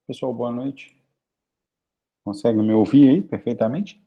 Pessoal, boa noite. Consegue me ouvir aí perfeitamente?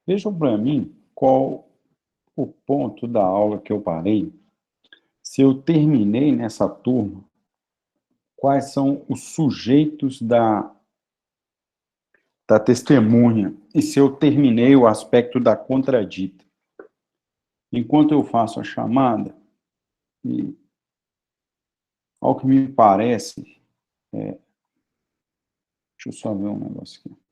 Vejam para mim qual o ponto da aula que eu parei. Se eu terminei nessa turma, quais são os sujeitos da testemunha e se eu terminei o aspecto da contradita. Enquanto eu faço a chamada, e ao que me parece, deixa eu só ver um negócio aqui.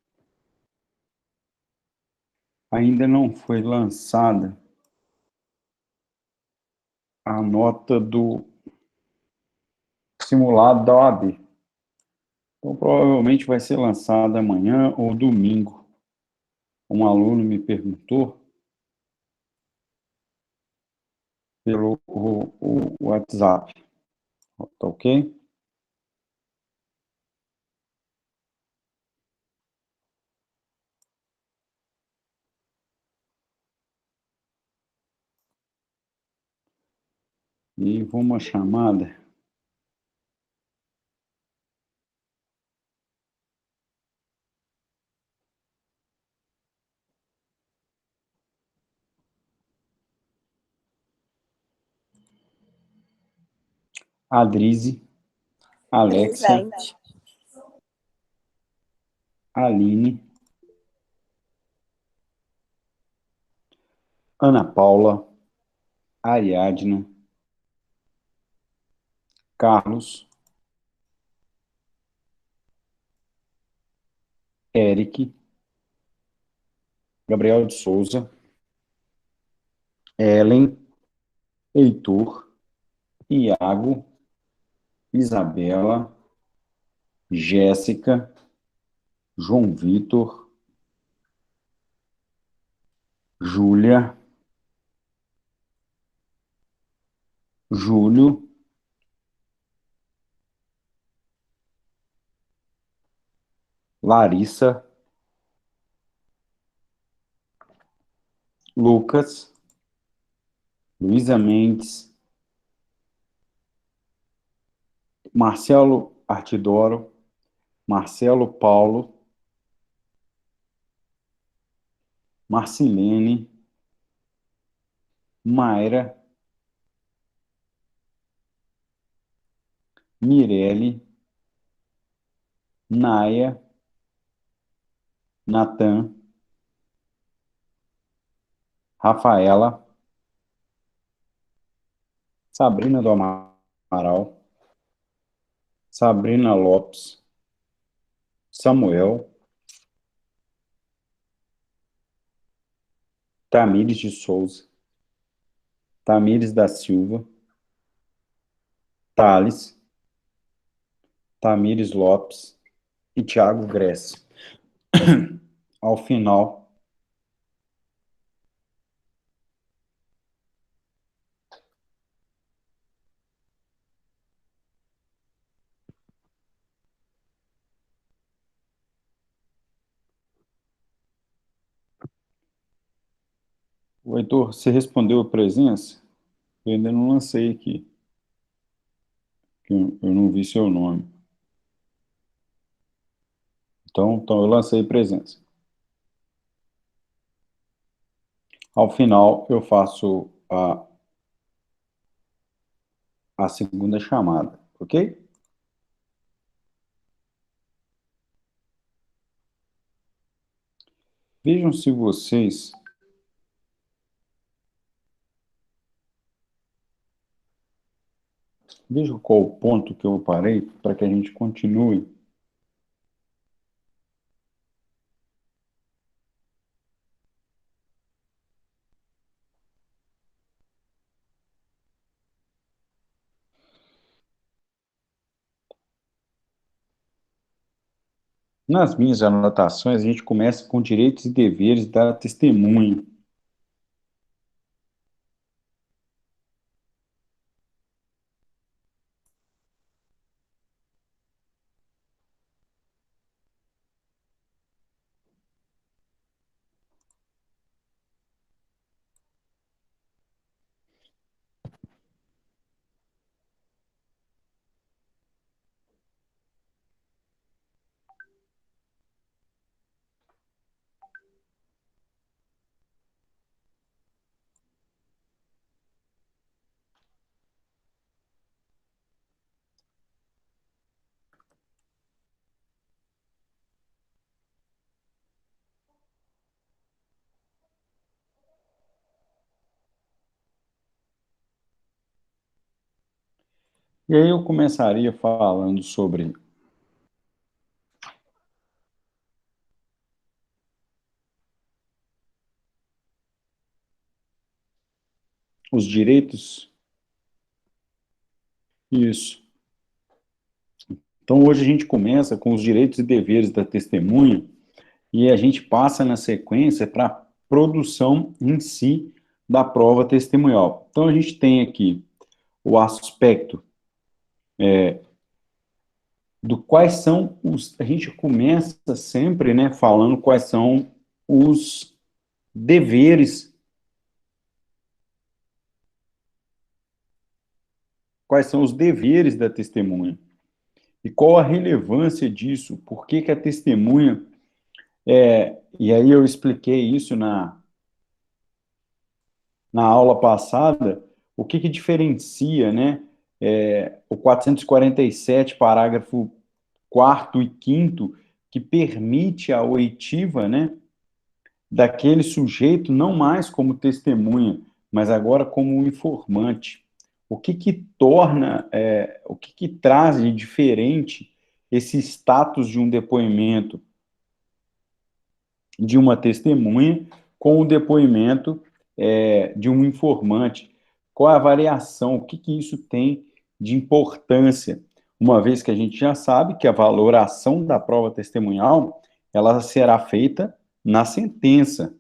Ainda não foi lançada a nota do simulado da OAB. Então, provavelmente vai ser lançada amanhã ou domingo. Um aluno me perguntou pelo o WhatsApp. Tá ok? E vou uma chamada. Adrize, Alexia, Presente. Aline, Ana Paula, Ariadna, Carlos, Eric, Gabriel de Souza, Ellen, Heitor, Iago, Isabela, Jéssica, João Vitor, Júlia, Júlio, Larissa, Lucas, Luísa Mendes, Marcelo Artidoro, Marcelo Paulo, Marcilene, Mayra, Mirelle, Naya, Natan, Rafaela, Sabrina do Amaral, Sabrina Lopes, Samuel, Tamires de Souza, Tamires da Silva, Thales, Tamires Lopes e Thiago Grécia. Ao final, o Heitor, você respondeu a presença? Eu ainda não lancei aqui, que eu não vi seu nome. Então eu lancei presença. Ao final, eu faço a segunda chamada, ok? Vejam se vocês. Vejam qual o ponto que eu parei para que a gente continue. Nas minhas anotações, a gente começa com direitos e deveres da testemunha. E aí eu começaria falando sobre os direitos. Isso. Então, hoje a gente começa com os direitos e deveres da testemunha e a gente passa na sequência para a produção em si da prova testemunhal. Então, a gente tem aqui o aspecto do quais são os. A gente começa sempre, né, falando quais são os deveres, quais são os deveres da testemunha e qual a relevância disso, por que que a testemunha. E aí eu expliquei isso na aula passada, o que que diferencia, né, o 447, parágrafo 4º e 5º, que permite a oitiva, né, daquele sujeito não mais como testemunha, mas agora como um informante. O que que torna, o que que traz de diferente esse status de um depoimento de uma testemunha com o depoimento de um informante? Qual é a variação? O que que isso tem de importância? Uma vez que a gente já sabe que a valoração da prova testemunhal ela será feita na sentença.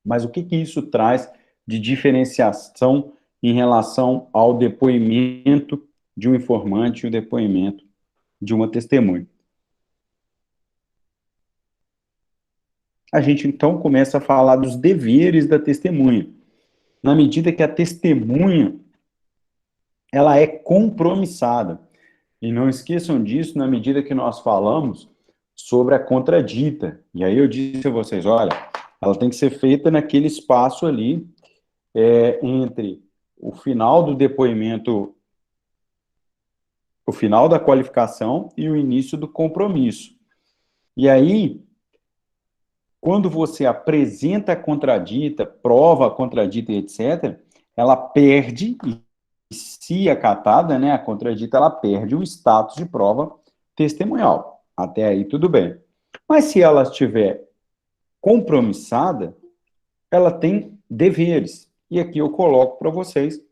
Mas o que que isso traz de diferenciação em relação ao depoimento de um informante e o depoimento de uma testemunha? A gente então começa a falar dos deveres da testemunha. Na medida que a testemunha ela é compromissada. E não esqueçam disso na medida que nós falamos sobre a contradita. E aí eu disse a vocês, olha, ela tem que ser feita naquele espaço ali entre o final do depoimento, o final da qualificação e o início do compromisso. E aí, quando você apresenta a contradita, prova a contradita, etc., ela perde, e se acatada, né, a contradita, ela perde o status de prova testemunhal. Até aí, tudo bem. Mas se ela estiver compromissada, ela tem deveres. E aqui eu coloco para vocês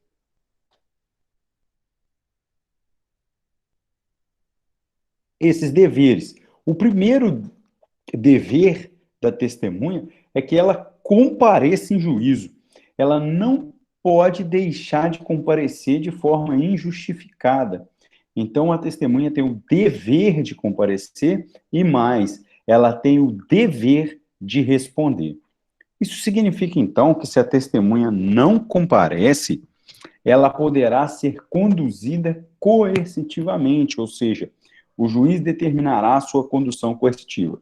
esses deveres. O primeiro dever da testemunha é que ela compareça em juízo. Ela não pode deixar de comparecer de forma injustificada. Então, a testemunha tem o dever de comparecer e mais, ela tem o dever de responder. Isso significa, então, que se a testemunha não comparece, ela poderá ser conduzida coercitivamente, ou seja, o juiz determinará a sua condução coercitiva.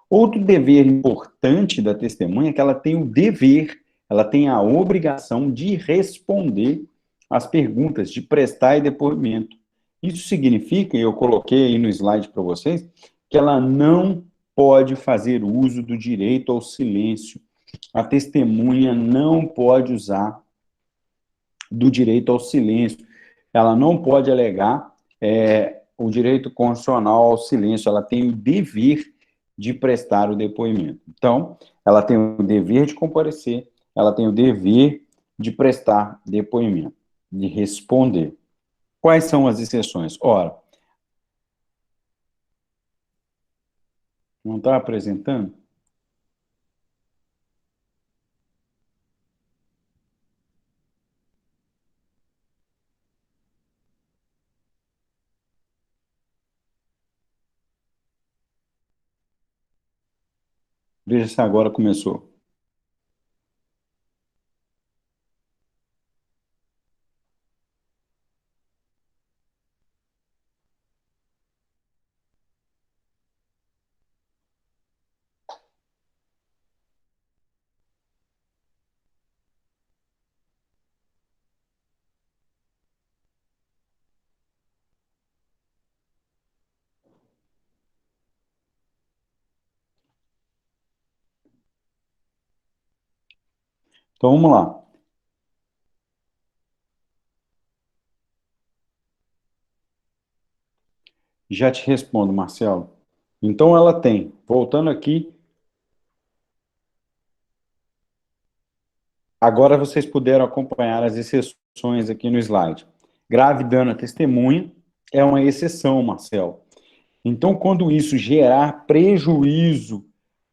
Outro dever importante da testemunha é que ela tem o dever, ela tem a obrigação de responder às perguntas, de prestar depoimento. Isso significa, e eu coloquei aí no slide para vocês, que ela não pode fazer uso do direito ao silêncio. A testemunha não pode usar do direito ao silêncio. Ela não pode alegar o direito constitucional ao silêncio. Ela tem o dever de prestar o depoimento. Então, ela tem o dever de comparecer, ela tem o dever de prestar depoimento, de responder. Quais são as exceções? Ora, não está apresentando? Veja se agora começou. Então, vamos lá. Já te respondo, Marcelo. Então, ela tem, voltando aqui, agora vocês puderam acompanhar as exceções aqui no slide. Grave dano à testemunha é uma exceção, Marcelo. Então, quando isso gerar prejuízo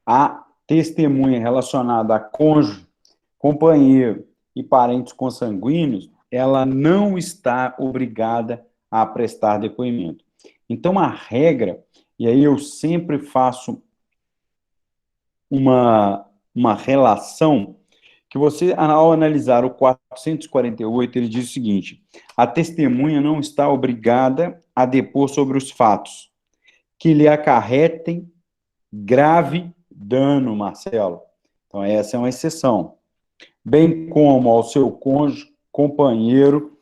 à testemunha relacionada a cônjuge, companheiro e parentes consanguíneos, ela não está obrigada a prestar depoimento. Então, a regra, e aí eu sempre faço uma relação que você, ao analisar o 448, ele diz o seguinte: a testemunha não está obrigada a depor sobre os fatos que lhe acarretem grave dano, Marcelo. Então, essa é uma exceção. Bem como ao seu cônjuge, companheiro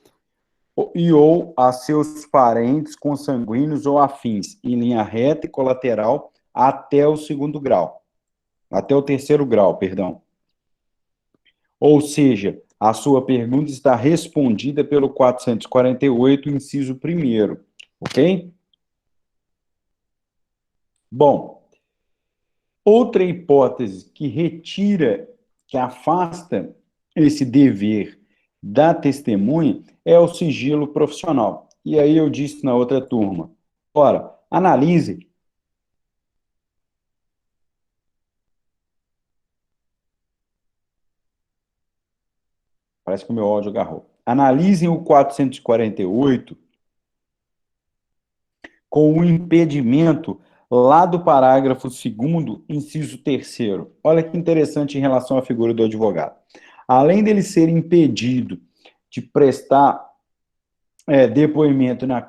e ou a seus parentes consanguíneos ou afins, em linha reta e colateral até o segundo grau, até o terceiro grau, perdão. Ou seja, a sua pergunta está respondida pelo 448, inciso 1º, ok? Bom, outra hipótese que retira, que afasta esse dever da testemunha é o sigilo profissional. E aí eu disse na outra turma, ora, analise. Parece que o meu áudio agarrou. Analisem o 448 com o impedimento lá do parágrafo 2º, inciso 3º. Olha que interessante em relação à figura do advogado. Além dele ser impedido de prestar depoimento na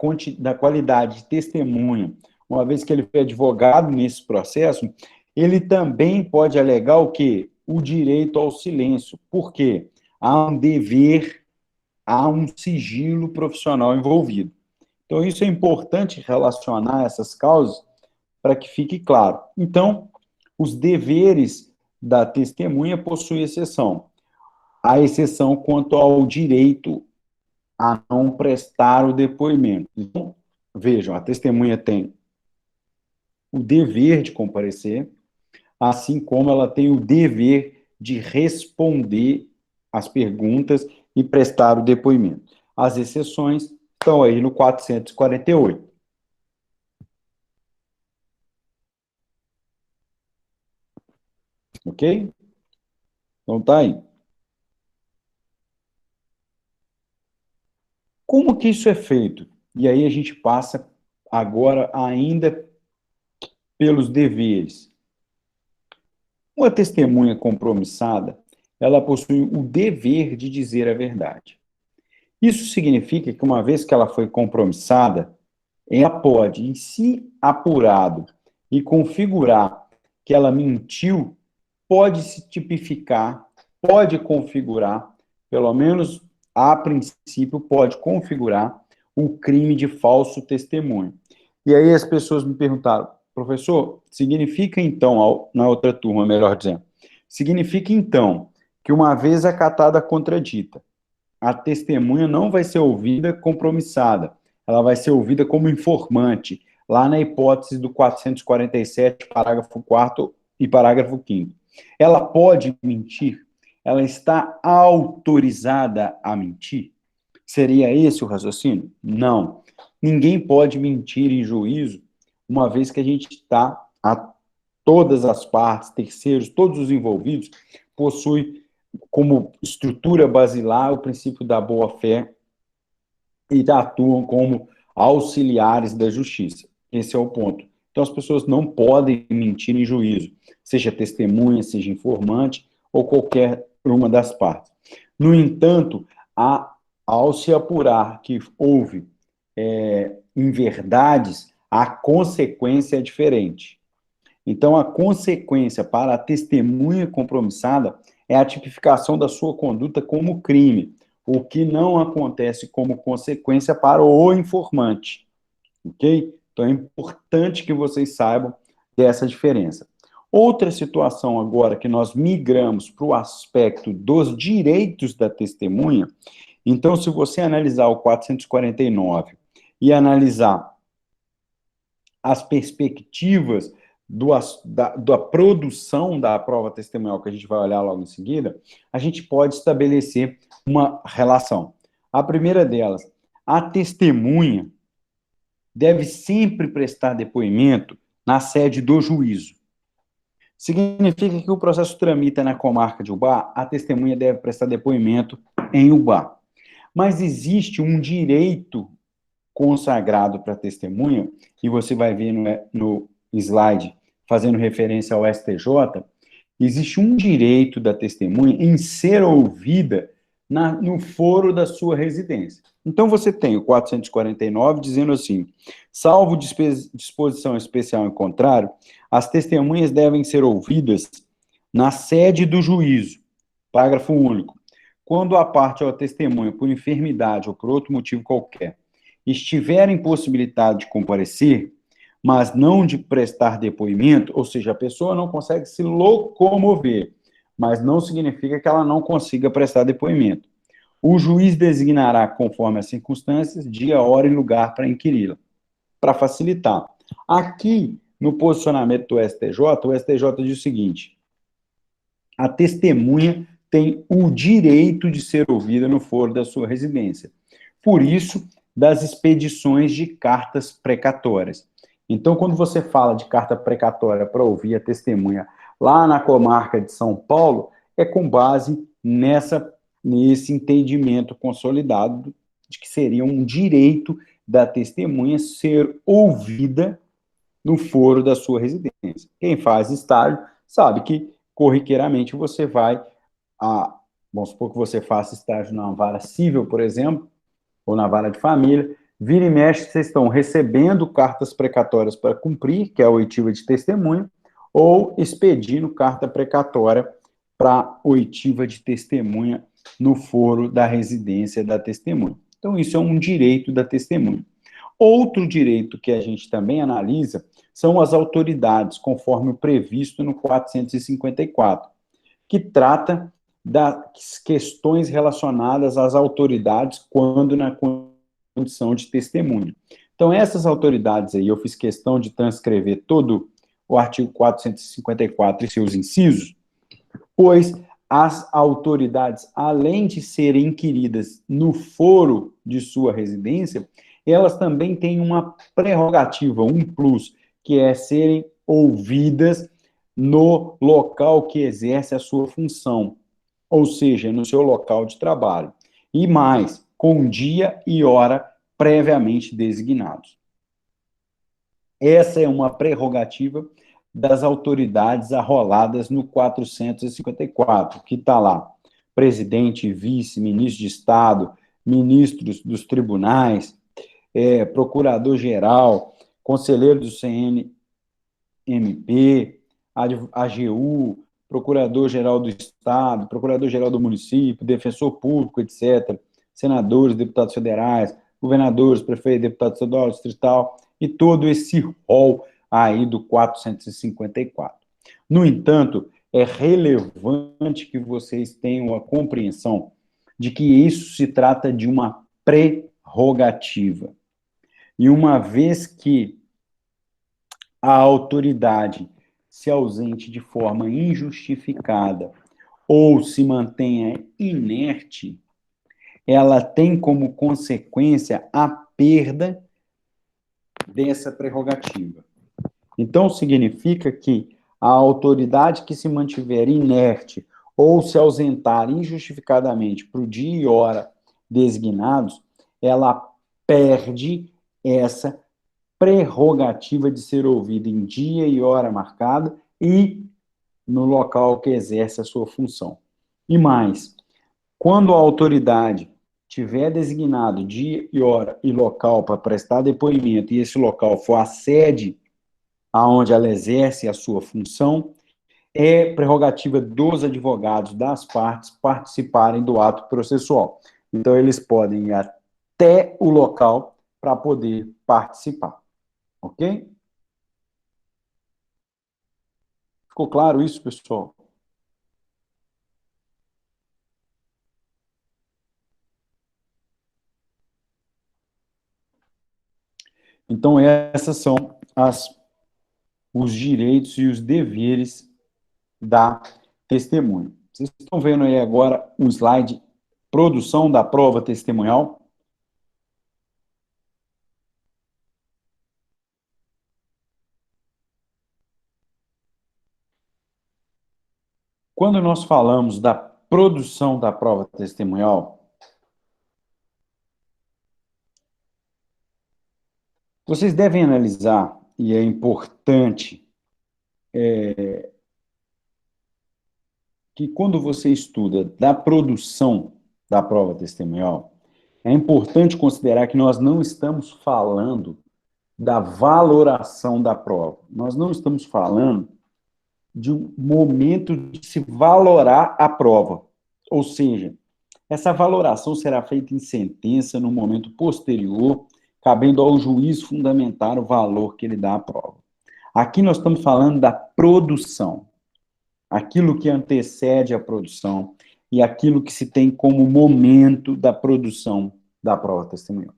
qualidade de testemunha, uma vez que ele foi advogado nesse processo, ele também pode alegar o quê? O direito ao silêncio. Por quê? Há um dever, há um sigilo profissional envolvido. Então, isso é importante relacionar essas causas para que fique claro. Então, os deveres da testemunha possuem exceção. A exceção quanto ao direito a não prestar o depoimento. Então, vejam, a testemunha tem o dever de comparecer, assim como ela tem o dever de responder às perguntas e prestar o depoimento. As exceções estão aí no 448. Ok? Então tá aí. Como que isso é feito? E aí a gente passa agora ainda pelos deveres. Uma testemunha compromissada, ela possui o dever de dizer a verdade. Isso significa que, uma vez que ela foi compromissada, ela pode, em se apurado e configurar que ela mentiu, pode se tipificar, pode configurar, pelo menos a princípio, pode configurar o crime de falso testemunho. E aí as pessoas me perguntaram, professor, significa então, na outra turma, melhor dizendo, significa então que uma vez acatada a contradita, a testemunha não vai ser ouvida compromissada, ela vai ser ouvida como informante, lá na hipótese do 447, parágrafo 4º e parágrafo 5º. Ela pode mentir? Ela está autorizada a mentir? Seria esse o raciocínio? Não. Ninguém pode mentir em juízo, uma vez que a gente está, a todas as partes, terceiros, todos os envolvidos, possui como estrutura basilar o princípio da boa-fé e atuam como auxiliares da justiça. Esse é o ponto. Então, as pessoas não podem mentir em juízo, seja testemunha, seja informante ou qualquer uma das partes. No entanto, ao se apurar que houve inverdades, a consequência é diferente. Então, a consequência para a testemunha compromissada é a tipificação da sua conduta como crime, o que não acontece como consequência para o informante, ok? Então, é importante que vocês saibam dessa diferença. Outra situação agora que nós migramos para o aspecto dos direitos da testemunha, então, se você analisar o 449 e analisar as perspectivas da produção da prova testemunhal, que a gente vai olhar logo em seguida, a gente pode estabelecer uma relação. A primeira delas, a testemunha deve sempre prestar depoimento na sede do juízo. Significa que o processo tramita na comarca de Ubá, a testemunha deve prestar depoimento em Ubá. Mas existe um direito consagrado para testemunha, e você vai ver no slide, fazendo referência ao STJ, existe um direito da testemunha em ser ouvida no foro da sua residência. Então, você tem o 449 dizendo assim, salvo disposição especial em contrário, as testemunhas devem ser ouvidas na sede do juízo. Parágrafo único. Quando a parte ou a testemunha, por enfermidade ou por outro motivo qualquer, estiver impossibilitado de comparecer, mas não de prestar depoimento, ou seja, a pessoa não consegue se locomover, mas não significa que ela não consiga prestar depoimento. O juiz designará, conforme as circunstâncias, dia, hora e lugar para inquiri-la, para facilitar. Aqui, no posicionamento do STJ, o STJ diz o seguinte, a testemunha tem o direito de ser ouvida no foro da sua residência. Por isso, das expedições de cartas precatórias. Então, quando você fala de carta precatória para ouvir a testemunha lá na comarca de São Paulo, é com base nesse entendimento consolidado de que seria um direito da testemunha ser ouvida no foro da sua residência. Quem faz estágio sabe que, corriqueiramente, você vai vamos supor que você faça estágio na vara civil, por exemplo, ou na vara de família, vira e mexe, vocês estão recebendo cartas precatórias para cumprir, que é a oitiva de testemunha, ou expedindo carta precatória para oitiva de testemunha no foro da residência da testemunha. Então, isso é um direito da testemunha. Outro direito que a gente também analisa são as autoridades, conforme o previsto no 454, que trata das questões relacionadas às autoridades quando na condição de testemunho. Então, essas autoridades aí, eu fiz questão de transcrever todo o artigo 454 e seus incisos, pois as autoridades, além de serem inquiridas no foro de sua residência, elas também têm uma prerrogativa, um plus, que é serem ouvidas no local que exerce a sua função, ou seja, no seu local de trabalho. E mais, com dia e hora previamente designados. Essa é uma prerrogativa das autoridades arroladas no 454, que está lá: presidente, vice, ministro de Estado, ministros dos tribunais, procurador-geral, conselheiro do CNMP, AGU, procurador-geral do Estado, procurador-geral do município, defensor público, etc., senadores, deputados federais, governadores, prefeitos, deputados estadual, distrital, e todo esse rol aí do 454. No entanto, é relevante que vocês tenham a compreensão de que isso se trata de uma prerrogativa. E uma vez que a autoridade se ausente de forma injustificada ou se mantenha inerte, ela tem como consequência a perda dessa prerrogativa. Então, significa que a autoridade que se mantiver inerte ou se ausentar injustificadamente para o dia e hora designados, ela perde essa prerrogativa de ser ouvida em dia e hora marcada e no local que exerce a sua função. E mais, quando a autoridade tiver designado dia e hora e local para prestar depoimento e esse local for a sede aonde ela exerce a sua função, é prerrogativa dos advogados das partes participarem do ato processual. Então, eles podem ir até o local para poder participar. Ok? Ficou claro isso, pessoal? Então, essas são os direitos e os deveres da testemunha. Vocês estão vendo aí agora um slide, produção da prova testemunhal? Quando nós falamos da produção da prova testemunhal, vocês devem analisar, e é importante, que quando você estuda da produção da prova testemunhal, é importante considerar que nós não estamos falando da valoração da prova. Nós não estamos falando de um momento de se valorar a prova. Ou seja, essa valoração será feita em sentença no momento posterior, cabendo ao juiz fundamentar o valor que ele dá à prova. Aqui nós estamos falando da produção, aquilo que antecede a produção e aquilo que se tem como momento da produção da prova testemunhal.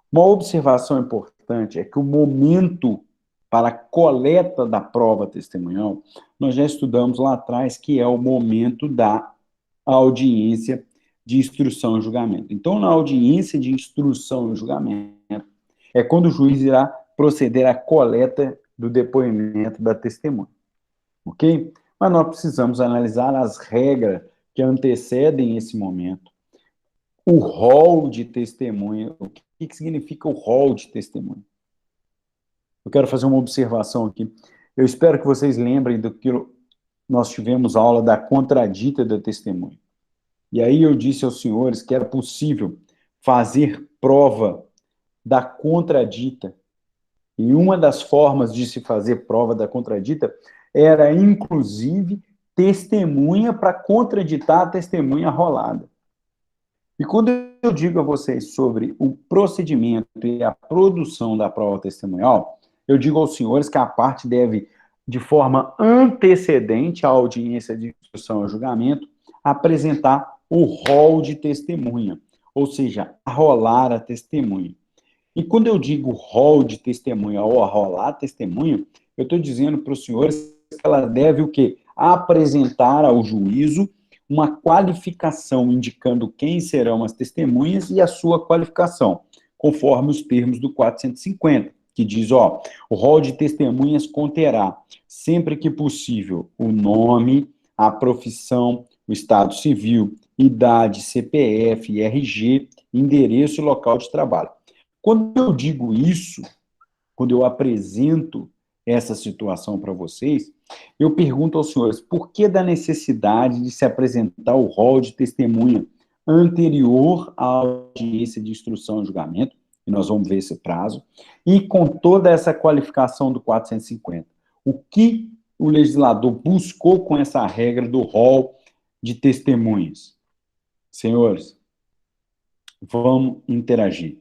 Uma observação importante é que o momento para a coleta da prova testemunhal, nós já estudamos lá atrás, que é o momento da audiência de instrução e julgamento. Então, na audiência de instrução e julgamento, é quando o juiz irá proceder à coleta do depoimento da testemunha. Ok? Mas nós precisamos analisar as regras que antecedem esse momento, o rol de testemunha. O que significa o rol de testemunha? Eu quero fazer uma observação aqui. Eu espero que vocês lembrem do que nós tivemos a aula da contradita da testemunha. E aí eu disse aos senhores que era possível fazer prova da contradita. E uma das formas de se fazer prova da contradita era, inclusive, testemunha para contraditar a testemunha arrolada. E quando eu digo a vocês sobre o procedimento e a produção da prova testemunhal, eu digo aos senhores que a parte deve, de forma antecedente à audiência de instrução e julgamento, apresentar o rol de testemunha, ou seja, arrolar a testemunha. E quando eu digo rol de testemunha ou arrolar a testemunha, eu estou dizendo para os senhores que ela deve o quê? Apresentar ao juízo uma qualificação indicando quem serão as testemunhas e a sua qualificação, conforme os termos do 450, que diz, o rol de testemunhas conterá, sempre que possível, o nome, a profissão, o estado civil, idade, CPF, RG, endereço e local de trabalho. Quando eu digo isso, quando eu apresento essa situação para vocês, eu pergunto aos senhores, por que da necessidade de se apresentar o rol de testemunha anterior à audiência de instrução e julgamento, e nós vamos ver esse prazo, e com toda essa qualificação do 450? O que o legislador buscou com essa regra do rol de testemunhas? Senhores, vamos interagir.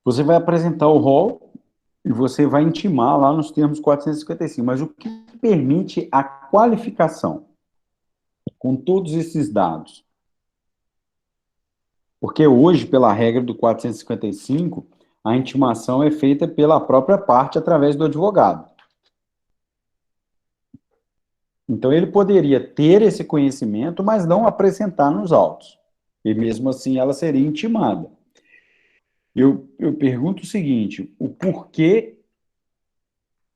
Você vai apresentar o rol e você vai intimar lá nos termos 455. Mas o que permite a qualificação com todos esses dados? Porque hoje, pela regra do 455, a intimação é feita pela própria parte através do advogado. Então, ele poderia ter esse conhecimento, mas não apresentar nos autos. E mesmo assim, ela seria intimada. Eu pergunto o seguinte, o porquê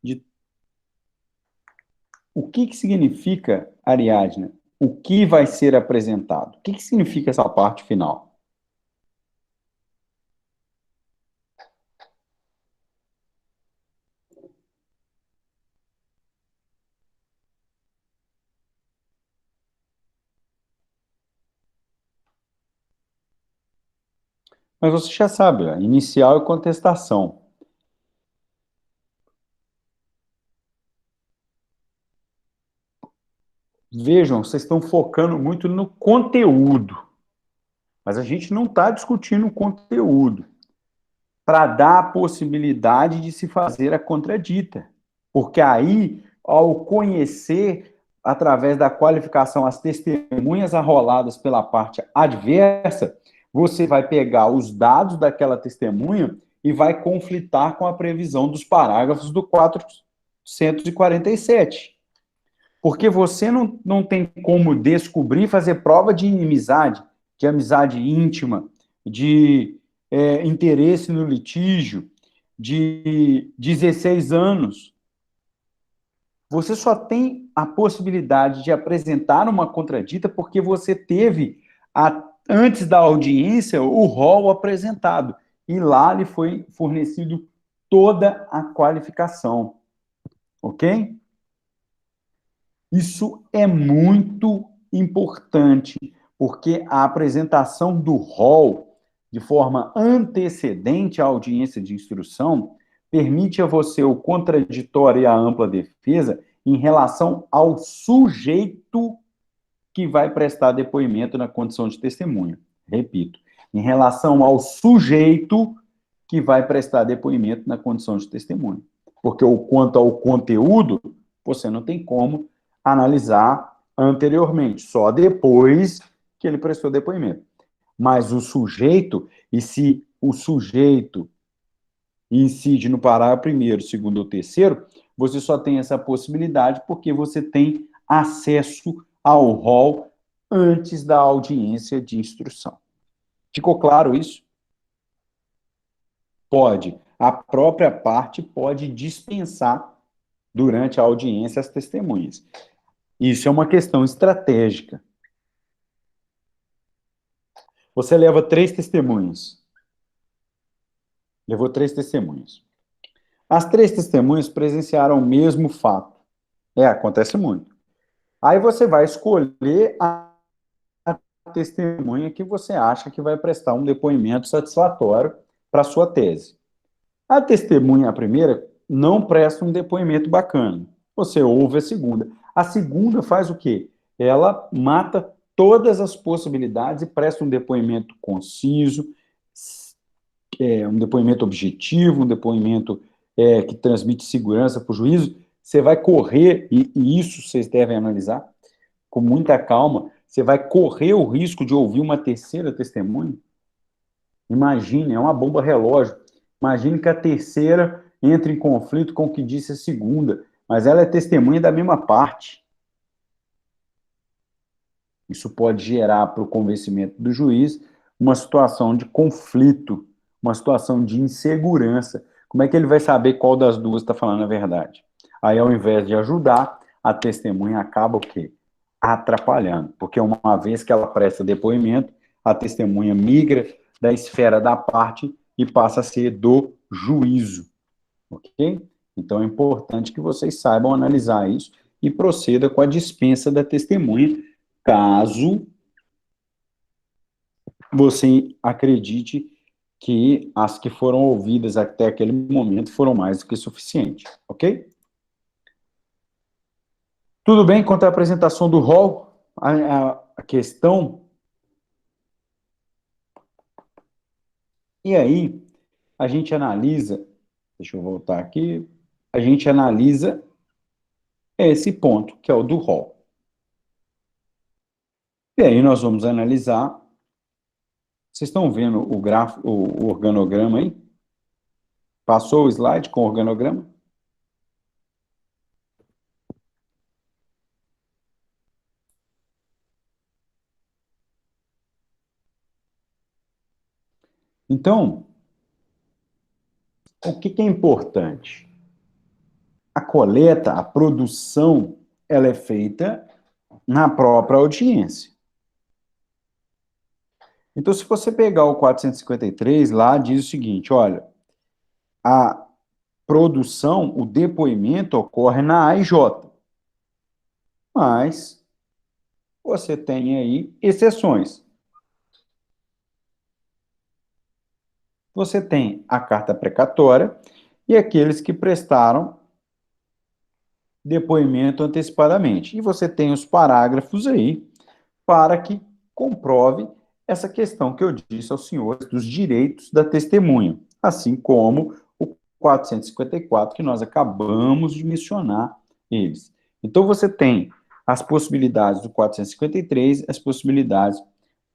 de... O que significa, Ariadna, o que vai ser apresentado? O que significa essa parte final? Mas você já sabe, ó, inicial e contestação. Vejam, vocês estão focando muito no conteúdo, mas a gente não está discutindo o conteúdo para dar a possibilidade de se fazer a contradita. Porque aí, ao conhecer, através da qualificação, as testemunhas arroladas pela parte adversa, você vai pegar os dados daquela testemunha e vai conflitar com a previsão dos parágrafos do 447. Porque você não tem como descobrir, fazer prova de inimizade, de amizade íntima, de interesse no litígio, de 16 anos. Você só tem a possibilidade de apresentar uma contradita porque você teve, antes da audiência, o rol apresentado. E lá lhe foi fornecido toda a qualificação. Ok? Isso é muito importante, porque a apresentação do rol de forma antecedente à audiência de instrução permite a você o contraditório e a ampla defesa em relação ao sujeito que vai prestar depoimento na condição de testemunha. Repito, em relação ao sujeito que vai prestar depoimento na condição de testemunha. Porque quanto ao conteúdo, você não tem como analisar anteriormente, só depois que ele prestou depoimento. Mas o sujeito, e se o sujeito incide no parágrafo primeiro, segundo ou terceiro, você só tem essa possibilidade porque você tem acesso ao rol antes da audiência de instrução. Ficou claro isso? Pode. A própria parte pode dispensar durante a audiência as testemunhas. Isso é uma questão estratégica. Você leva 3 testemunhas. Levou 3 testemunhas. As 3 testemunhas presenciaram o mesmo fato. Acontece muito. Aí você vai escolher a testemunha que você acha que vai prestar um depoimento satisfatório para a sua tese. A testemunha, a primeira, não presta um depoimento bacana. Você ouve a segunda. A segunda faz o quê? Ela mata todas as possibilidades e presta um depoimento conciso, um depoimento objetivo, um depoimento que transmite segurança para o juízo. Você vai correr, e isso vocês devem analisar com muita calma, você vai correr o risco de ouvir uma terceira testemunha? Imagine, é uma bomba relógio. Imagine que a terceira entra em conflito com o que disse a segunda, mas ela é testemunha da mesma parte. Isso pode gerar para o convencimento do juiz uma situação de conflito, uma situação de insegurança. Como é que ele vai saber qual das duas está falando a verdade? Aí, ao invés de ajudar, a testemunha acaba o quê? Atrapalhando, porque uma vez que ela presta depoimento, a testemunha migra da esfera da parte e passa a ser do juízo, ok? Então, é importante que vocês saibam analisar isso e proceda com a dispensa da testemunha, caso você acredite que as que foram ouvidas até aquele momento foram mais do que suficiente, ok? Tudo bem quanto à apresentação do rol? A questão. E aí, a gente analisa, deixa eu voltar aqui, a gente analisa esse ponto, que é o do rol. E aí nós vamos analisar. Vocês estão vendo o gráfico, o organograma aí? Passou o slide com o organograma? Então, o que é importante? A coleta, a produção, ela é feita na própria audiência. Então, se você pegar o 453, lá diz o seguinte, olha, a produção, o depoimento ocorre na AIJ, mas você tem aí exceções. Você tem a carta precatória e aqueles que prestaram depoimento antecipadamente. E você tem os parágrafos aí para que comprove essa questão que eu disse aos senhores dos direitos da testemunha, assim como o 454 que nós acabamos de mencionar eles. Então você tem as possibilidades do 453, as possibilidades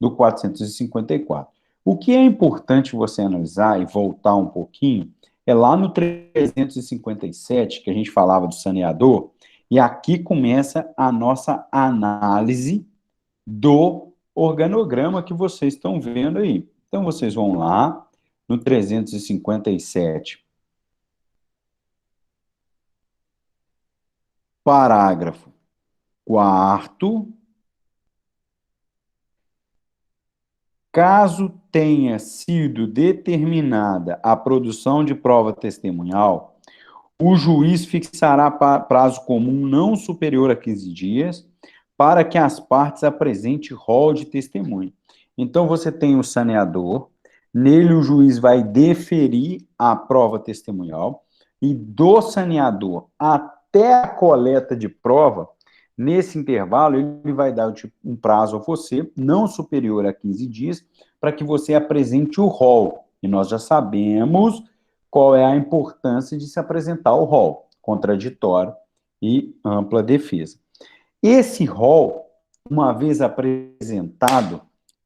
do 454. O que é importante você analisar e voltar um pouquinho é lá no 357, que a gente falava do saneador, e aqui começa a nossa análise do organograma que vocês estão vendo aí. Então, vocês vão lá no 357, parágrafo 4º, caso tenha sido determinada a produção de prova testemunhal, o juiz fixará prazo comum não superior a 15 dias para que as partes apresentem rol de testemunha. Então, você tem o saneador, nele o juiz vai deferir a prova testemunhal, e do saneador até a coleta de prova, nesse intervalo, ele vai dar um prazo a você, não superior a 15 dias, para que você apresente o rol. E nós já sabemos qual é a importância de se apresentar o rol, contraditório e ampla defesa. Esse rol, uma vez apresentado,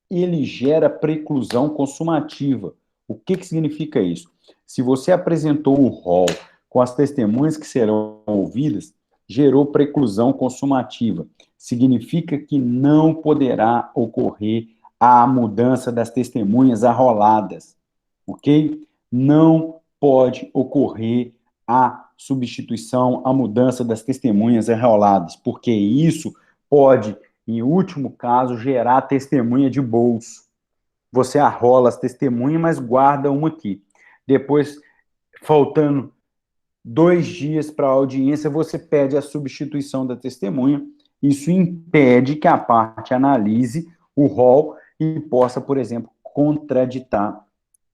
ele gera preclusão consumativa. O que significa isso? Se você apresentou o rol com as testemunhas que serão ouvidas, gerou preclusão consumativa. Significa que não poderá ocorrer a mudança das testemunhas arroladas, ok? Não pode ocorrer a substituição, a mudança das testemunhas arroladas, porque isso pode, em último caso, gerar testemunha de bolso. Você arrola as testemunhas, mas guarda uma aqui. Depois, faltando 2 dias para a audiência, você pede a substituição da testemunha. Isso impede que a parte analise o rol e possa, por exemplo, contraditar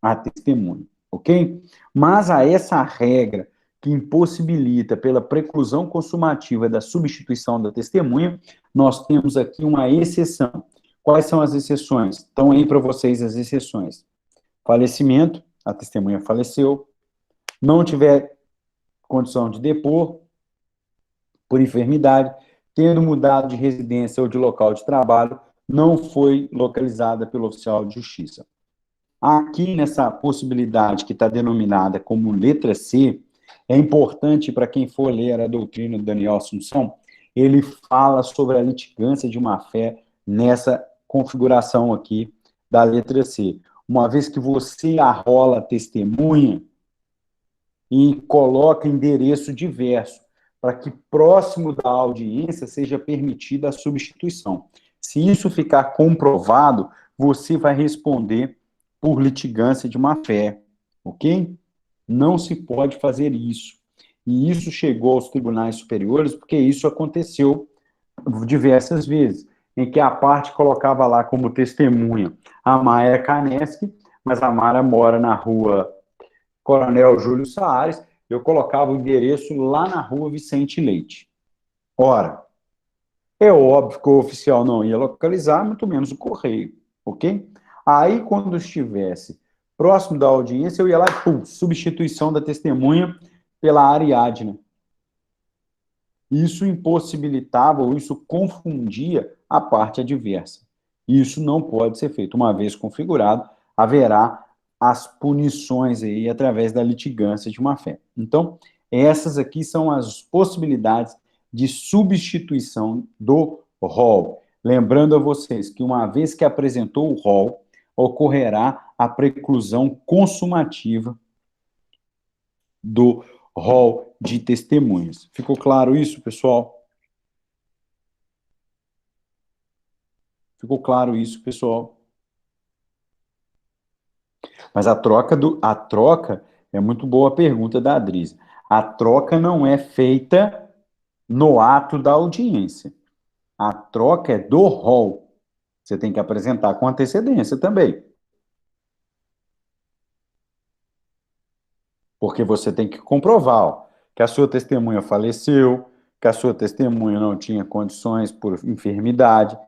a testemunha, ok? Mas a essa regra que impossibilita pela preclusão consumativa da substituição da testemunha, nós temos aqui uma exceção. Quais são as exceções? Estão aí para vocês as exceções. Falecimento, a testemunha faleceu, não tiver condição de depor por enfermidade, tendo mudado de residência ou de local de trabalho, não foi localizada pelo oficial de justiça. Aqui, nessa possibilidade que está denominada como letra C, é importante para quem for ler a doutrina do Daniel Assunção, ele fala sobre a litigância de má-fé nessa configuração aqui da letra C. Uma vez que você arrola a testemunha e coloca endereço diverso, para que próximo da audiência seja permitida a substituição. Se isso ficar comprovado, você vai responder por litigância de má-fé, ok? Não se pode fazer isso. E isso chegou aos tribunais superiores porque isso aconteceu diversas vezes, em que a parte colocava lá como testemunha a Maia Kaneski, mas a Mara mora na rua Coronel Júlio Soares, eu colocava o endereço lá na rua Vicente Leite. Ora, é óbvio que o oficial não ia localizar, muito menos o correio, ok? Aí, quando estivesse próximo da audiência, eu ia lá e, pum, substituição da testemunha pela Ariadna. Isso impossibilitava ou isso confundia a parte adversa. Isso não pode ser feito. Uma vez configurado, haverá as punições aí através da litigância de má-fé. Então, essas aqui são as possibilidades de substituição do rol. Lembrando a vocês que uma vez que apresentou o rol, ocorrerá a preclusão consumativa do rol de testemunhas. Ficou claro isso, pessoal? Ficou claro isso, pessoal? Mas a troca é muito boa a pergunta da Adris. A troca não é feita no ato da audiência. A troca é do rol. Você tem que apresentar com antecedência também. Porque você tem que comprovar, ó, que a sua testemunha faleceu, que a sua testemunha não tinha condições por enfermidade.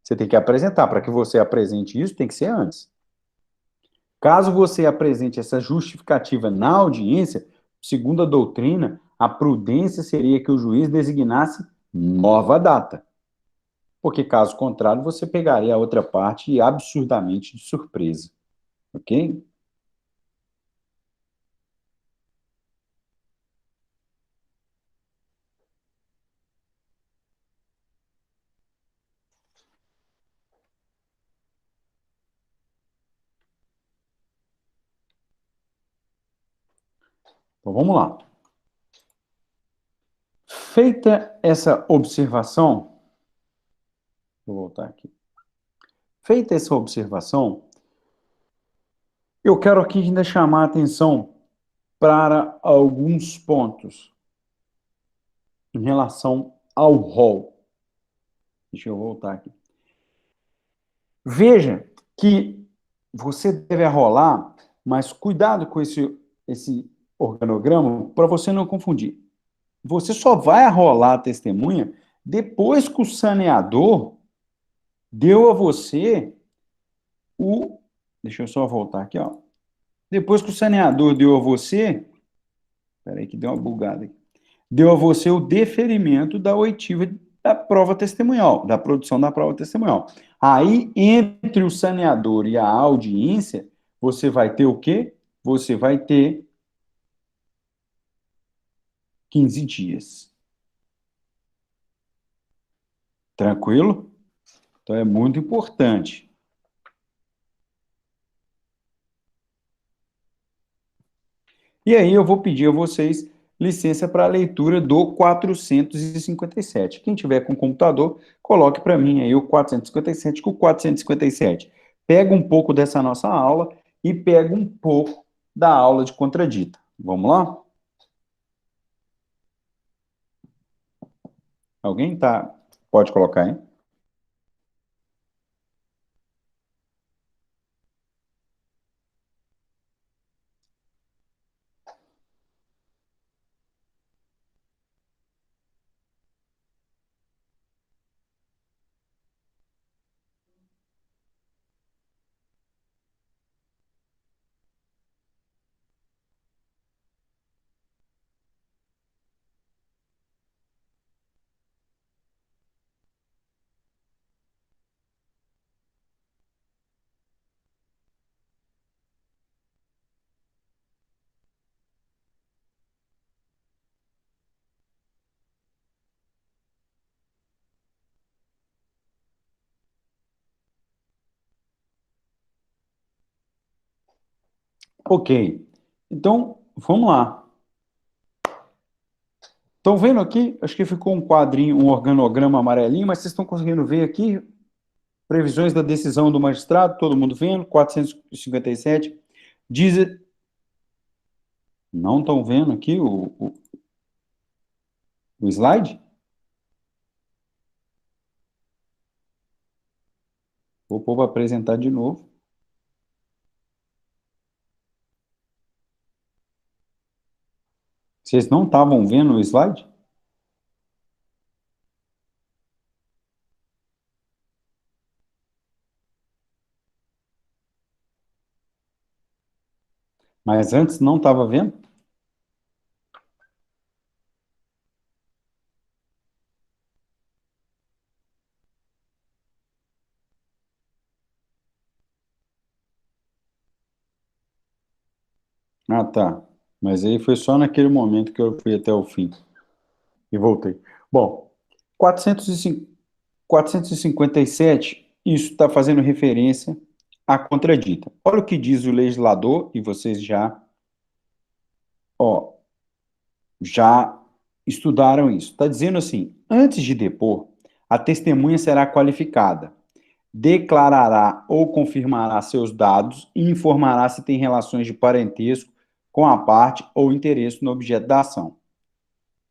Você tem que apresentar. Para que você apresente isso, tem que ser antes. Caso você apresente essa justificativa na audiência, segundo a doutrina, a prudência seria que o juiz designasse nova data. Porque, caso contrário, você pegaria a outra parte absurdamente de surpresa. Ok? Então vamos lá. Feita essa observação, vou voltar aqui. Feita essa observação, eu quero aqui ainda chamar a atenção para alguns pontos em relação ao rol. Deixa eu voltar aqui. Veja que você deve arrolar, mas cuidado com esse organograma para você não confundir. Você só vai arrolar a testemunha depois que o saneador deu a você o. Deixa eu só voltar aqui, ó. Depois que o saneador deu a você. Peraí, que deu uma bugada aqui. Deu a você o deferimento da oitiva da prova testemunhal, da produção da prova testemunhal. Aí, entre o saneador e a audiência, você vai ter o quê? Você vai ter 15 dias. Tranquilo? Então, é muito importante. E aí, eu vou pedir a vocês licença para a leitura do 457. Quem tiver com computador, coloque para mim aí o 457, que o 457 pega um pouco dessa nossa aula e pega um pouco da aula de contradita. Vamos lá? Alguém tá? Pode colocar, hein? Ok. Então, vamos lá. Estão vendo aqui? Acho que ficou um quadrinho, um organograma amarelinho, mas vocês estão conseguindo ver aqui previsões da decisão do magistrado, todo mundo vendo, 457. Diz, não estão vendo aqui o slide? Vou pôr para apresentar de novo. Vocês não estavam vendo o slide? Mas antes não estava vendo? Ah, tá. Mas aí foi só naquele momento que eu fui até o fim e voltei. Bom, 405 457, isso está fazendo referência à contradita. Olha o que diz o legislador, e vocês ó, já estudaram isso. Está dizendo assim: antes de depor, a testemunha será qualificada, declarará ou confirmará seus dados e informará se tem relações de parentesco com a parte ou interesse no objeto da ação.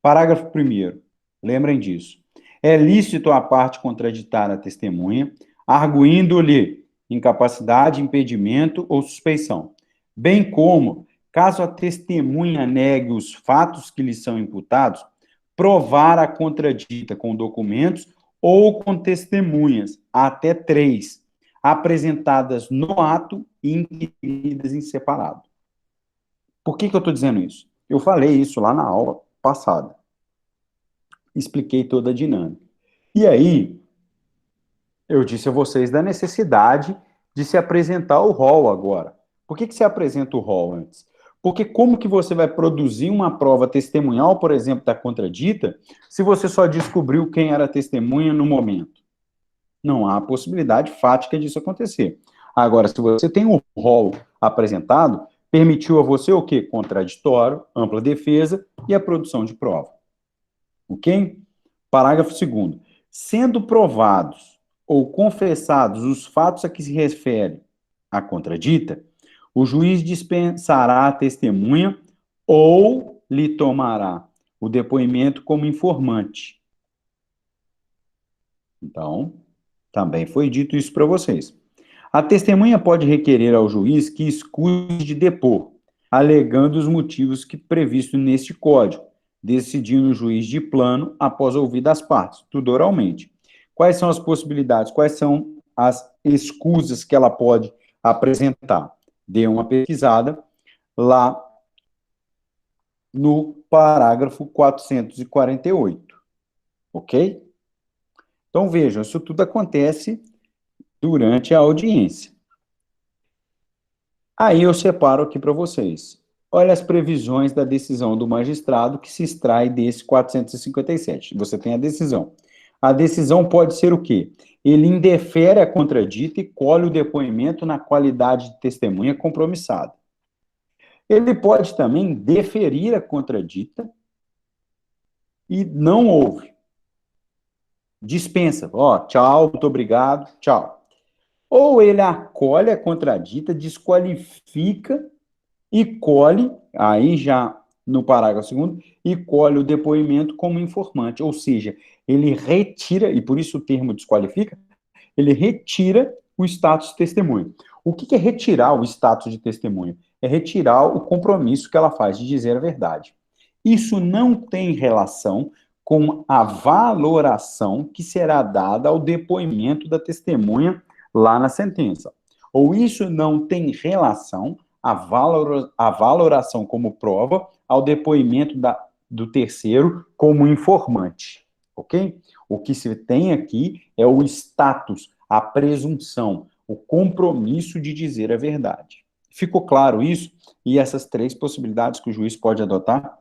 Parágrafo primeiro. Lembrem disso. É lícito a parte contraditar a testemunha, arguindo-lhe incapacidade, impedimento ou suspeição, bem como, caso a testemunha negue os fatos que lhe são imputados, provar a contradita com documentos ou com testemunhas, até três, apresentadas no ato e inquiridas em separado. Por que eu estou dizendo isso? Eu falei isso lá na aula passada. Expliquei toda a dinâmica. E aí, eu disse a vocês da necessidade de se apresentar o rol agora. Por que se apresenta o rol antes? Porque como que você vai produzir uma prova testemunhal, por exemplo, da contradita, se você só descobriu quem era a testemunha no momento? Não há possibilidade fática disso acontecer. Agora, se você tem um rol apresentado, permitiu a você o quê? Contraditório, ampla defesa e a produção de prova. Ok? Parágrafo 2º. Sendo provados ou confessados os fatos a que se refere a contradita, o juiz dispensará a testemunha ou lhe tomará o depoimento como informante. Então, também foi dito isso para vocês. A testemunha pode requerer ao juiz que escuse de depor, alegando os motivos que previstos neste código, decidindo o juiz de plano após ouvir das partes, tudo oralmente. Quais são as possibilidades? Quais são as escusas que ela pode apresentar? Dê uma pesquisada lá no parágrafo 448, ok? Então vejam, isso tudo acontece durante a audiência. Aí eu separo aqui para vocês. Olha as previsões da decisão do magistrado que se extrai desse 457. Você tem a decisão. A decisão pode ser o quê? Ele indefere a contradita e colhe o depoimento na qualidade de testemunha compromissada. Ele pode também deferir a contradita e não ouve. Dispensa. Ó, tchau, muito obrigado, tchau. Ou ele acolhe a contradita, desqualifica e colhe, aí já no parágrafo 2º, e colhe o depoimento como informante, ou seja, ele retira, e por isso o termo desqualifica, ele retira o status de testemunho. O que é retirar o status de testemunho? É retirar o compromisso que ela faz de dizer a verdade. Isso não tem relação com a valoração que será dada ao depoimento da testemunha lá na sentença. Ou isso não tem relação à valoração como prova ao depoimento do terceiro como informante. Ok? O que se tem aqui é o status, a presunção, o compromisso de dizer a verdade. Ficou claro isso? E essas três possibilidades que o juiz pode adotar?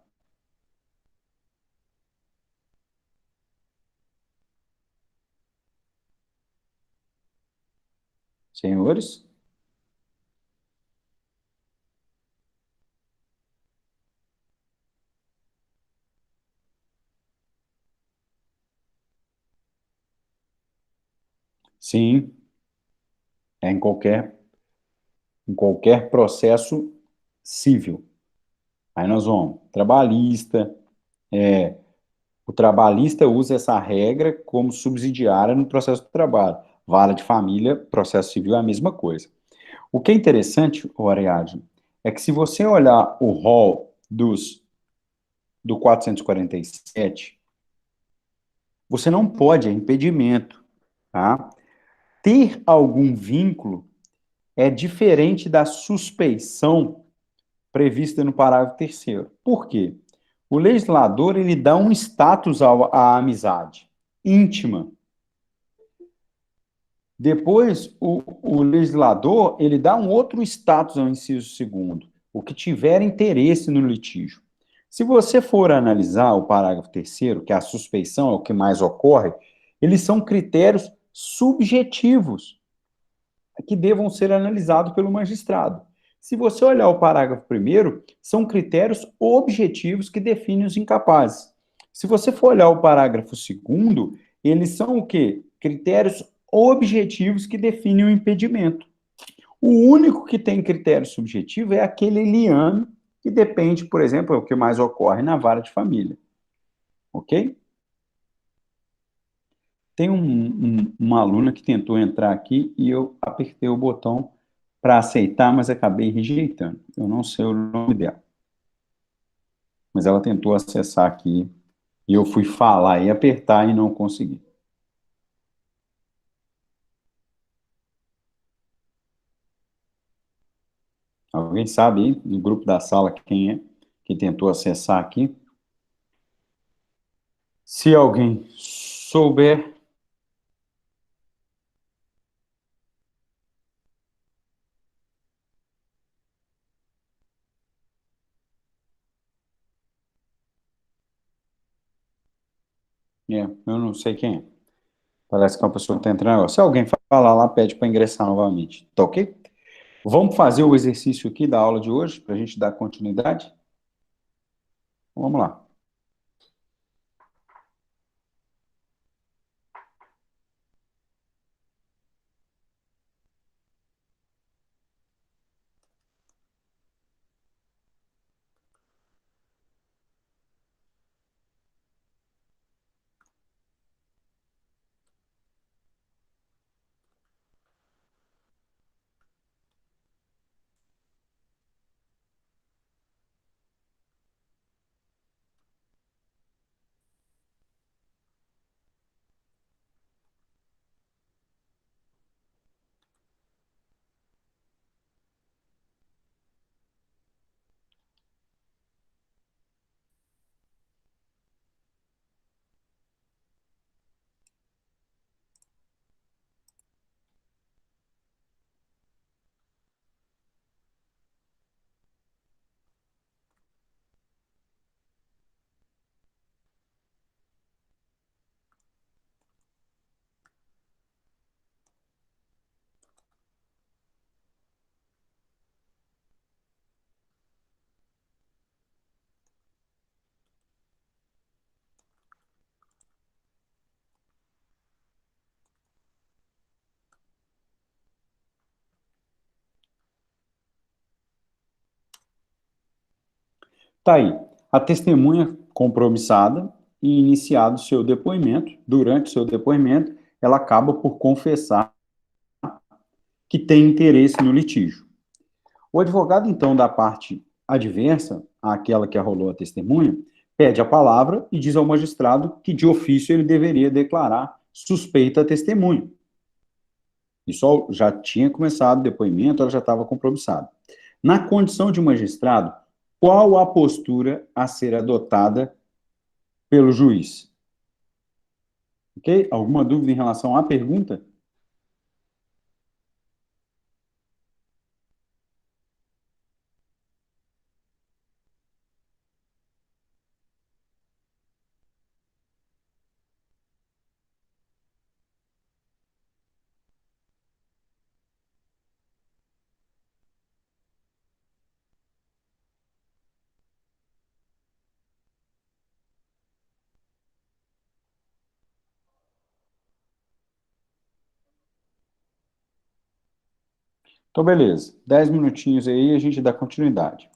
Senhores? Sim, é em qualquer processo civil. Aí nós vamos, trabalhista, o trabalhista usa essa regra como subsidiária no processo do trabalho. Vara de família, processo civil é a mesma coisa. O que é interessante, o Ariadne, é que se você olhar o rol do 447, você não pode, é impedimento, tá? Ter algum vínculo é diferente da suspeição prevista no parágrafo terceiro. Por quê? O legislador ele dá um status à amizade íntima. Depois, o legislador ele dá um outro status ao inciso segundo, o que tiver interesse no litígio. Se você for analisar o parágrafo terceiro, que é a suspeição, é o que mais ocorre, eles são critérios subjetivos que devam ser analisados pelo magistrado. Se você olhar o parágrafo primeiro, são critérios objetivos que definem os incapazes. Se você for olhar o parágrafo segundo, eles são o quê? Critérios objetivos que definem o impedimento. O único que tem critério subjetivo é aquele liame, que depende, por exemplo, é o que mais ocorre na vara de família. Ok? Tem uma aluna que tentou entrar aqui e eu apertei o botão para aceitar, mas acabei rejeitando. Eu não sei o nome dela. Mas ela tentou acessar aqui e eu fui falar e apertar e não consegui. Alguém sabe aí, do grupo da sala, quem é que tentou acessar aqui? Se alguém souber, eu não sei quem é. Parece que é uma pessoa que está entrando. Se alguém falar lá, pede para ingressar novamente. Tá ok? Vamos fazer o exercício aqui da aula de hoje, para a gente dar continuidade? Vamos lá. Tá aí. A testemunha compromissada e iniciado seu depoimento, durante seu depoimento, ela acaba por confessar que tem interesse no litígio. O advogado, então, da parte adversa, àquela que arrolou a testemunha, pede a palavra e diz ao magistrado que, de ofício, ele deveria declarar suspeita à testemunha. Isso já tinha começado o depoimento, ela já estava compromissada. Na condição de magistrado, qual a postura a ser adotada pelo juiz? Ok? Alguma dúvida em relação à pergunta? Então, beleza. 10 minutinhos aí, a gente dá continuidade.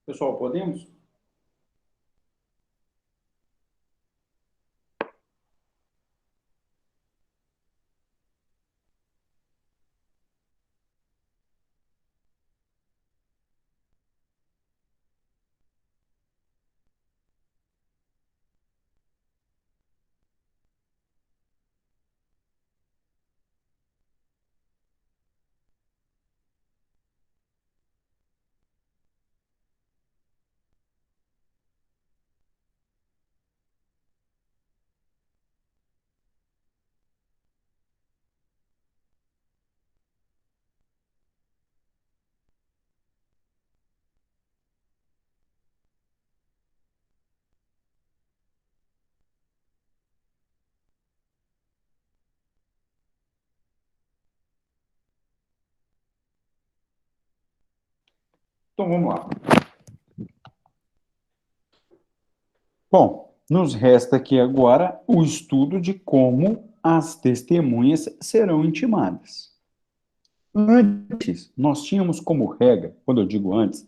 Pessoal, podemos? Então, vamos lá. Bom, nos resta aqui agora o estudo de como as testemunhas serão intimadas. Antes, nós tínhamos como regra, quando eu digo antes,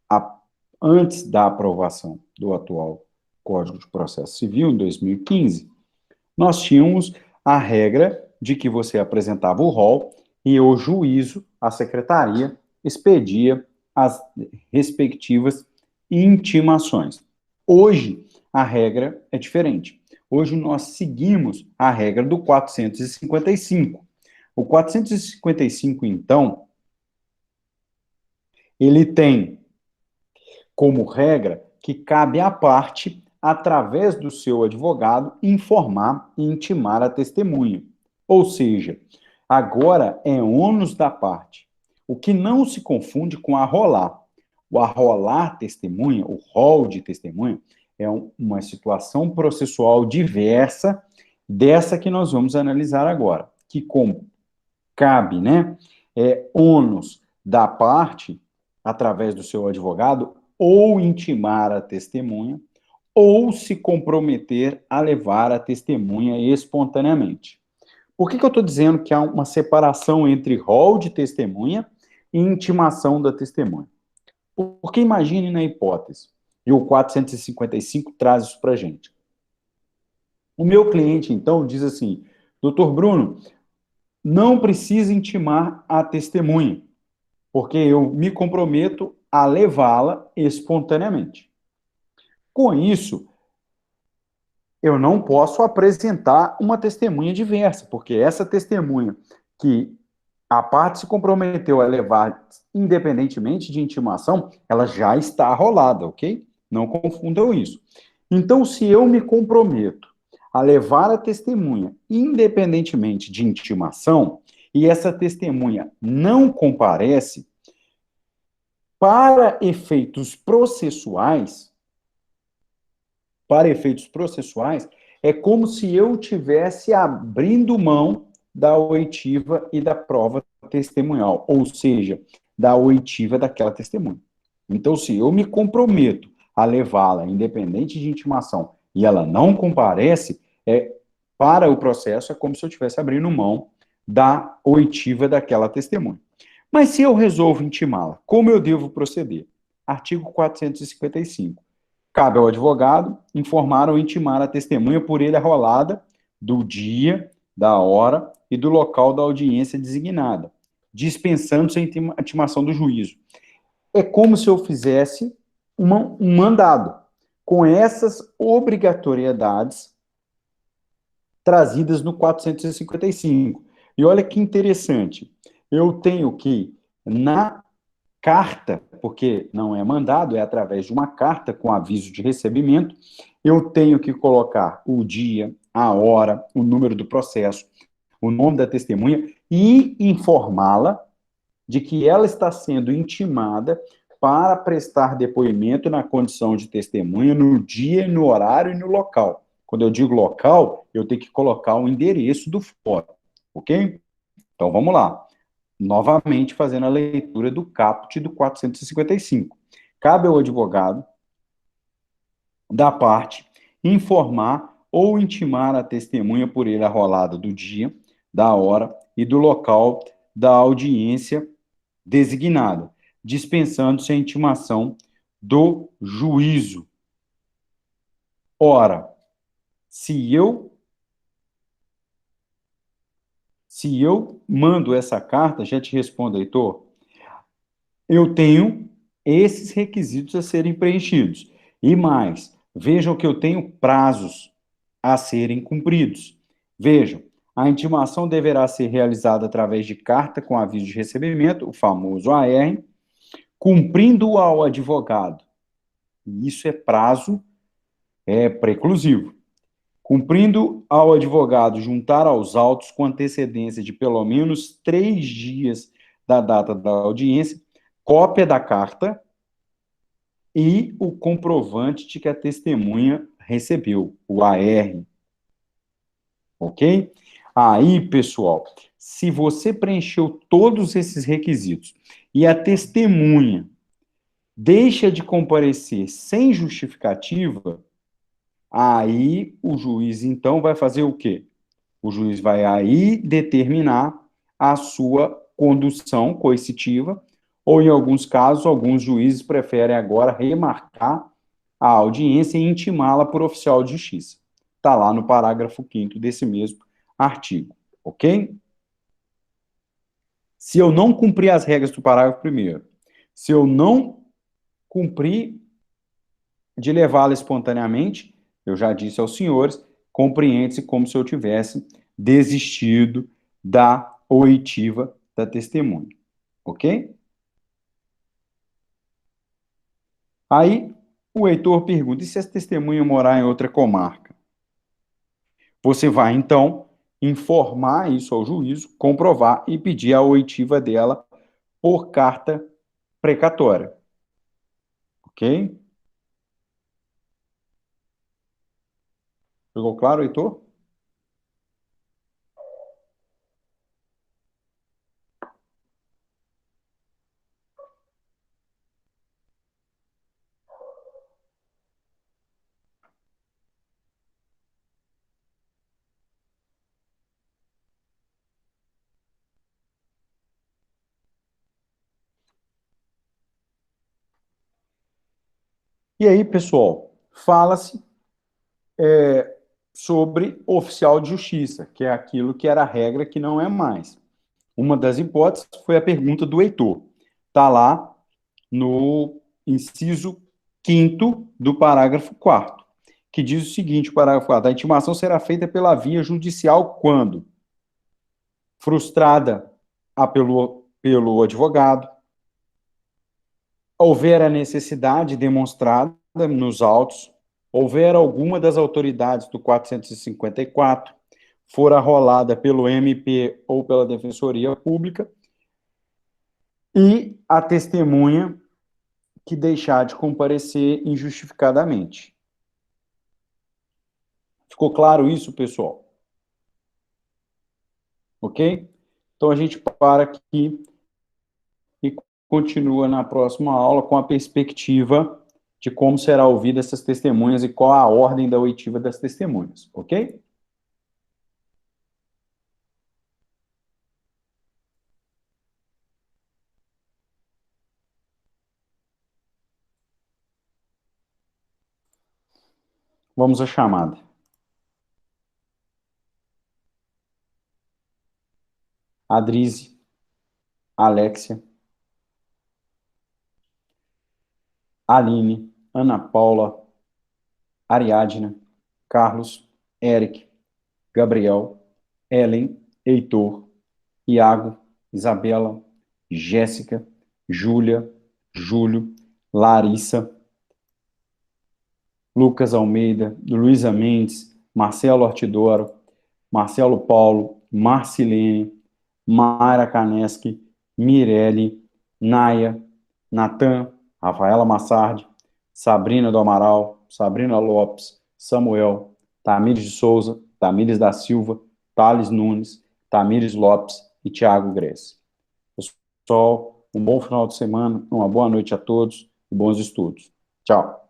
a, antes da aprovação do atual Código de Processo Civil, em 2015, nós tínhamos a regra de que você apresentava o rol e o juízo, a secretaria, expedia as respectivas intimações. Hoje, a regra é diferente. Hoje, nós seguimos a regra do 455. O 455, então, ele tem como regra que cabe à parte, através do seu advogado, informar e intimar a testemunha. Ou seja, agora é ônus da parte. O que não se confunde com arrolar. O arrolar testemunha, o rol de testemunha, é uma situação processual diversa dessa que nós vamos analisar agora, que cabe, né, ônus da parte, através do seu advogado, ou intimar a testemunha, ou se comprometer a levar a testemunha espontaneamente. Por que eu estou dizendo que há uma separação entre rol de testemunha e intimação da testemunha? Porque imagine na hipótese, e o 455 traz isso para a gente. O meu cliente, então, diz assim, doutor Bruno, não precisa intimar a testemunha, porque eu me comprometo a levá-la espontaneamente. Com isso, eu não posso apresentar uma testemunha diversa, porque essa testemunha que a parte se comprometeu a levar, independentemente de intimação, ela já está arrolada, ok? Não confundam isso. Então, se eu me comprometo a levar a testemunha, independentemente de intimação, e essa testemunha não comparece, para efeitos processuais, é como se eu tivesse abrindo mão da oitiva e da prova testemunhal, ou seja, da oitiva daquela testemunha. Então, se eu me comprometo a levá-la, independente de intimação, e ela não comparece, para o processo é como se eu estivesse abrindo mão da oitiva daquela testemunha. Mas se eu resolvo intimá-la, como eu devo proceder? Artigo 455. Cabe ao advogado informar ou intimar a testemunha por ele arrolada do dia, da hora e do local da audiência designada, dispensando-se a intimação do juízo. É como se eu fizesse um mandado, com essas obrigatoriedades trazidas no 455. E olha que interessante, eu tenho que, na carta, porque não é mandado, é através de uma carta com aviso de recebimento, eu tenho que colocar o dia, a hora, o número do processo, o nome da testemunha e informá-la de que ela está sendo intimada para prestar depoimento na condição de testemunha no dia, no horário e no local. Quando eu digo local, eu tenho que colocar o endereço do fórum, ok? Então, vamos lá. Novamente, fazendo a leitura do caput do 455. Cabe ao advogado da parte informar ou intimar a testemunha por ele arrolada do dia, da hora e do local da audiência designada, dispensando-se a intimação do juízo. Ora, se eu mando essa carta, já te respondo, Heitor, eu tenho esses requisitos a serem preenchidos. E mais, vejam que eu tenho prazos a serem cumpridos. Vejam, a intimação deverá ser realizada através de carta com aviso de recebimento, o famoso AR, cumprindo ao advogado. Isso é prazo preclusivo. Cumprindo ao advogado juntar aos autos com antecedência de pelo menos 3 dias da data da audiência, cópia da carta e o comprovante de que a testemunha recebeu, o AR. Ok? Aí, pessoal, se você preencheu todos esses requisitos e a testemunha deixa de comparecer sem justificativa, aí o juiz, então, vai fazer o quê? O juiz vai aí determinar a sua condução coercitiva, ou, em alguns casos, alguns juízes preferem agora remarcar a audiência e intimá-la por oficial de justiça. Está lá no parágrafo 5º desse mesmo artigo, ok? Se eu não cumprir as regras do parágrafo 1º, se eu não cumprir de levá-la espontaneamente, eu já disse aos senhores, compreende-se como se eu tivesse desistido da oitiva da testemunha, ok? Aí o Heitor pergunta, e se essa testemunha morar em outra comarca? Você vai, então, informar isso ao juízo, comprovar e pedir a oitiva dela por carta precatória, ok? Ficou claro, Heitor? E aí, pessoal, fala-se sobre oficial de justiça, que é aquilo que era a regra que não é mais. Uma das hipóteses foi a pergunta do Heitor. Está lá no inciso 5º do parágrafo 4º, que diz o seguinte, o parágrafo 4º, a intimação será feita pela via judicial quando frustrada pelo advogado, houver a necessidade demonstrada nos autos, houver alguma das autoridades do 454, for arrolada pelo MP ou pela Defensoria Pública, e a testemunha que deixar de comparecer injustificadamente. Ficou claro isso, pessoal? Ok? Então a gente para aqui e continua na próxima aula com a perspectiva de como será ouvida essas testemunhas e qual a ordem da oitiva das testemunhas, ok? Vamos à chamada. Adrize, Alexia, Aline, Ana Paula, Ariadna, Carlos, Eric, Gabriel, Ellen, Heitor, Iago, Isabela, Jéssica, Júlia, Júlio, Larissa, Lucas Almeida, Luísa Mendes, Marcelo Ortidoro, Marcelo Paulo, Marcilene, Mayra Kaneski, Mirelle, Naya, Natan, Rafaela Massardi, Sabrina do Amaral, Sabrina Lopes, Samuel, Tamires de Souza, Tamires da Silva, Thales Nunes, Tamires Lopes e Tiago Gress. Pessoal, um bom final de semana, uma boa noite a todos e bons estudos. Tchau.